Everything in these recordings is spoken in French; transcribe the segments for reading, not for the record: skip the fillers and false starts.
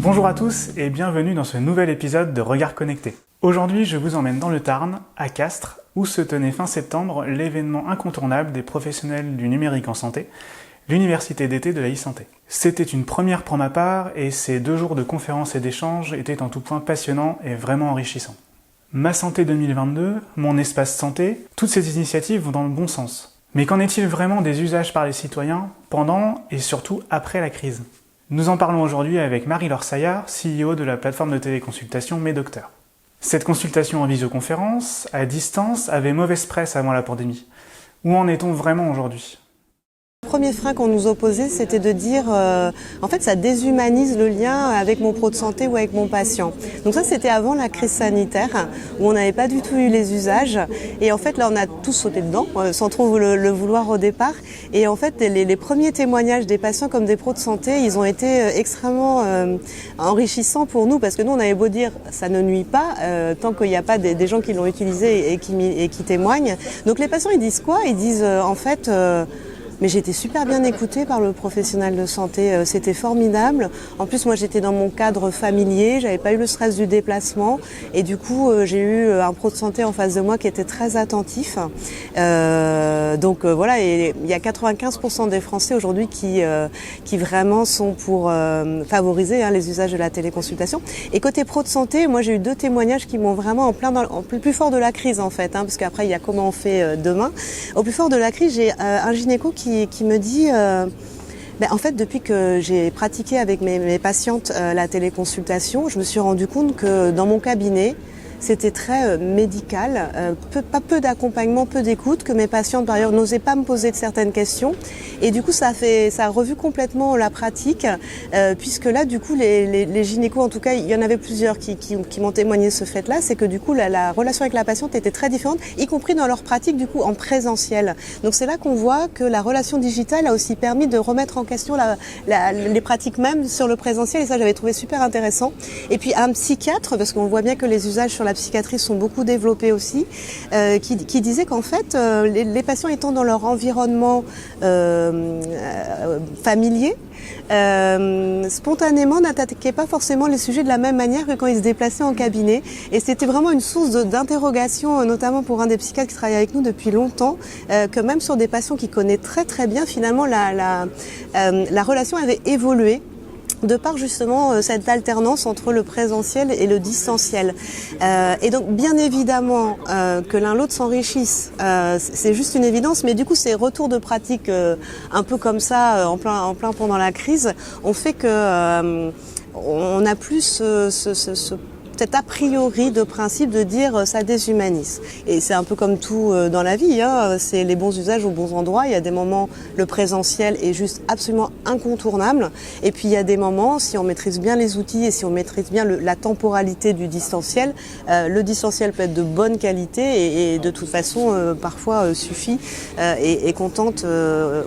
Bonjour à tous et bienvenue dans ce nouvel épisode de Regard Connecté. Aujourd'hui, je vous emmène dans le Tarn, à Castres, où se tenait fin septembre l'événement incontournable des professionnels du numérique en santé, l'Université d'été de la e-santé. C'était une première pour ma part et ces 2 jours de conférences et d'échanges étaient en tout point passionnants et vraiment enrichissants. Ma santé 2022, mon espace santé, toutes ces initiatives vont dans le bon sens. Mais qu'en est-il vraiment des usages par les citoyens pendant et surtout après la crise ? Nous en parlons aujourd'hui avec Marie-Laure Saillard, CEO de la plateforme de téléconsultation MedDocteur. Cette consultation en visioconférence, à distance, avait mauvaise presse avant la pandémie. Où en est-on vraiment aujourd'hui ? Le premier frein qu'on nous opposait, c'était de dire en fait ça déshumanise le lien avec mon pro de santé ou avec mon patient. Donc ça c'était avant la crise sanitaire où on n'avait pas du tout eu les usages et en fait là on a tous sauté dedans sans trop le vouloir au départ et en fait les premiers témoignages des patients comme des pros de santé ils ont été extrêmement enrichissants pour nous parce que nous on avait beau dire ça ne nuit pas tant qu'il n'y a pas des gens qui l'ont utilisé et qui témoignent. Donc les patients ils disent quoi ? Ils disent en fait mais j'ai été super bien écoutée par le professionnel de santé, c'était formidable. En plus, moi, j'étais dans mon cadre familier, j'avais pas eu le stress du déplacement, et du coup, j'ai eu un pro de santé en face de moi qui était très attentif. Donc voilà, et il y a 95% des Français aujourd'hui qui vraiment sont pour favoriser les usages de la téléconsultation. Et côté pro de santé, moi, j'ai eu 2 témoignages qui m'ont vraiment en plus fort de la crise en fait, parce qu'après il y a comment on fait demain. Au plus fort de la crise, j'ai un gynéco qui me dit en fait depuis que j'ai pratiqué avec mes patientes la téléconsultation, je me suis rendu compte que dans mon cabinet c'était très médical, pas peu d'accompagnement, peu d'écoute, que mes patientes par ailleurs n'osaient pas me poser de certaines questions et du coup ça a revu complètement la pratique puisque là du coup les gynécos, en tout cas il y en avait plusieurs qui m'ont témoigné ce fait-là, c'est que du coup la relation avec la patiente était très différente, y compris dans leur pratique du coup en présentiel. Donc c'est là qu'on voit que la relation digitale a aussi permis de remettre en question les pratiques même sur le présentiel et ça j'avais trouvé super intéressant. Et puis un psychiatre, parce qu'on voit bien que les usages sur la psychiatrie sont beaucoup développés aussi, qui disait qu'en fait les patients étant dans leur environnement familier, spontanément n'attaquaient pas forcément les sujets de la même manière que quand ils se déplaçaient en cabinet et c'était vraiment une source d'interrogation notamment pour un des psychiatres qui travaille avec nous depuis longtemps, que même sur des patients qu'il connaît très très bien finalement la relation avait évolué de par justement cette alternance entre le présentiel et le distanciel. Et donc bien évidemment que l'un l'autre s'enrichissent, c'est juste une évidence, mais du coup ces retours de pratique un peu comme ça en plein pendant la crise ont fait que on a plus cet a priori de principe de dire ça déshumanise. Et c'est un peu comme tout dans la vie, c'est les bons usages aux bons endroits. Il y a des moments, le présentiel est juste absolument incontournable. Et puis il y a des moments, si on maîtrise bien les outils et si on maîtrise bien la temporalité du distanciel, le distanciel peut être de bonne qualité et de toute façon parfois suffit et contente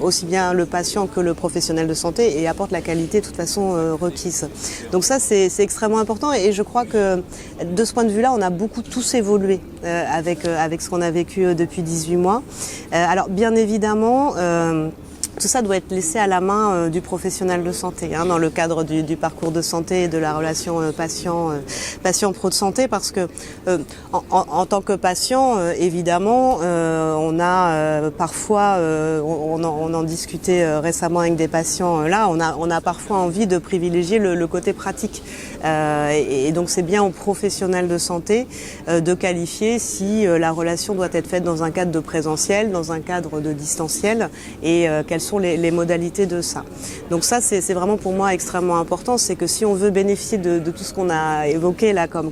aussi bien le patient que le professionnel de santé et apporte la qualité de toute façon requise. Donc ça c'est extrêmement important et je crois que de ce point de vue-là, on a beaucoup tous évolué avec ce qu'on a vécu depuis 18 mois. Alors bien évidemment, tout ça doit être laissé à la main du professionnel de santé, dans le cadre du parcours de santé et de la relation patient-pro de santé, parce que en tant que patient, évidemment, on a parfois, on en discutait récemment avec des patients, là, on a parfois envie de privilégier le côté pratique. Et donc c'est bien aux professionnels de santé de qualifier si la relation doit être faite dans un cadre de présentiel, dans un cadre de distanciel et quelles sont les modalités de ça. Donc ça c'est vraiment pour moi extrêmement important, c'est que si on veut bénéficier de tout ce qu'on a évoqué là comme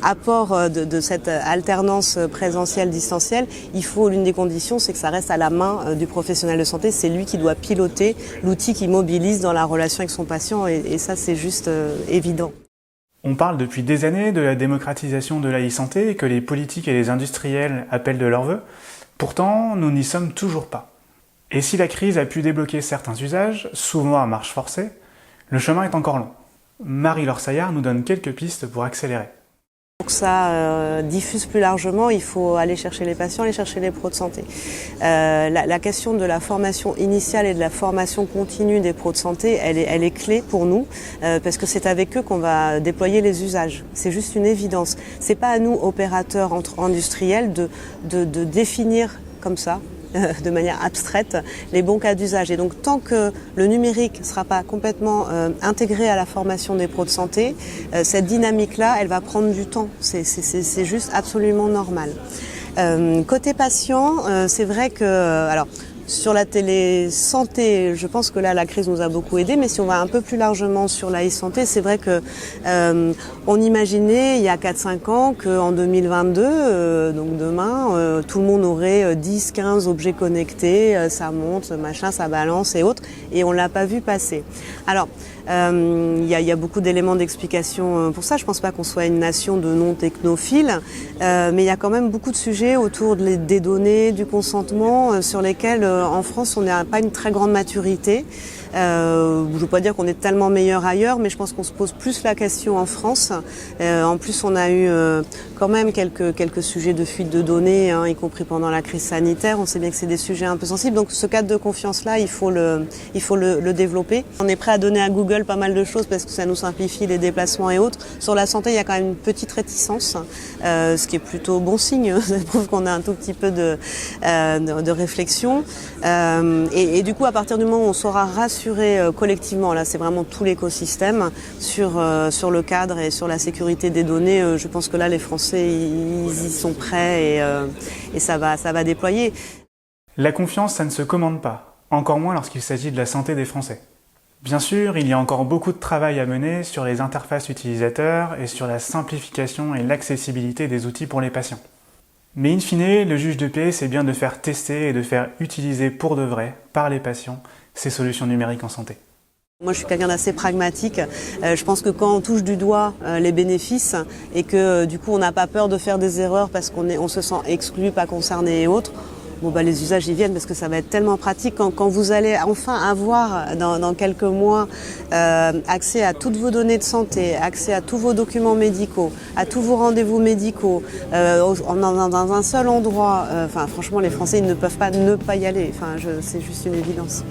apport de cette alternance présentielle-distancielle, il faut, l'une des conditions c'est que ça reste à la main du professionnel de santé, c'est lui qui doit piloter l'outil qui mobilise dans la relation avec son patient et ça c'est juste évident. On parle depuis des années de la démocratisation de la e-santé que les politiques et les industriels appellent de leur vœu. Pourtant, nous n'y sommes toujours pas. Et si la crise a pu débloquer certains usages, souvent à marche forcée, le chemin est encore long. Marie-Laure Saillard nous donne quelques pistes pour accélérer. Pour que ça diffuse plus largement, il faut aller chercher les patients, aller chercher les pros de santé. La question de la formation initiale et de la formation continue des pros de santé, elle est clé pour nous, parce que c'est avec eux qu'on va déployer les usages. C'est juste une évidence. C'est pas à nous, opérateurs industriels, de définir comme ça, de manière abstraite, les bons cas d'usage. Et donc tant que le numérique ne sera pas complètement intégré à la formation des pros de santé, cette dynamique-là, elle va prendre du temps. C'est juste absolument normal. Côté patient, c'est vrai que... alors, sur la télésanté, je pense que là, la crise nous a beaucoup aidés, mais si on va un peu plus largement sur la e-santé, c'est vrai que on imaginait il y a 4-5 ans qu'en 2022, donc demain, tout le monde aurait 10-15 objets connectés, ça monte, machin, ça balance et autres, et on l'a pas vu passer. Alors, il y a beaucoup d'éléments d'explication pour ça. Je pense pas qu'on soit une nation de non-technophiles, mais il y a quand même beaucoup de sujets autour des données, du consentement, sur lesquels en France on n'a pas une très grande maturité. Je ne veux pas dire qu'on est tellement meilleur ailleurs, mais je pense qu'on se pose plus la question en France. En plus, on a eu quand même quelques sujets de fuite de données, hein, y compris pendant la crise sanitaire. On sait bien que c'est des sujets un peu sensibles. Donc ce cadre de confiance-là, il faut le développer. On est prêt à donner à Google pas mal de choses parce que ça nous simplifie les déplacements et autres. Sur la santé, il y a quand même une petite réticence, ce qui est plutôt bon signe. Ça prouve qu'on a un tout petit peu de réflexion. Et du coup, à partir du moment où on saura rassurer collectivement, là c'est vraiment tout l'écosystème sur le cadre et sur la sécurité des données, je pense que là les Français ils y sont prêts et ça va déployer. La confiance, ça ne se commande pas, encore moins lorsqu'il s'agit de la santé des Français. Bien sûr, il y a encore beaucoup de travail à mener sur les interfaces utilisateurs et sur la simplification et l'accessibilité des outils pour les patients. Mais in fine, le juge de paix, c'est bien de faire tester et de faire utiliser pour de vrai, par les patients, ces solutions numériques en santé. Moi, je suis quelqu'un d'assez pragmatique. Je pense que quand on touche du doigt les bénéfices et que du coup on n'a pas peur de faire des erreurs parce qu'on se sent exclu, pas concerné et autres, bon bah les usages y viennent parce que ça va être tellement pratique quand vous allez enfin avoir dans quelques mois accès à toutes vos données de santé, accès à tous vos documents médicaux, à tous vos rendez-vous médicaux dans un seul endroit. Franchement, les Français ils ne peuvent pas ne pas y aller. C'est juste une évidence.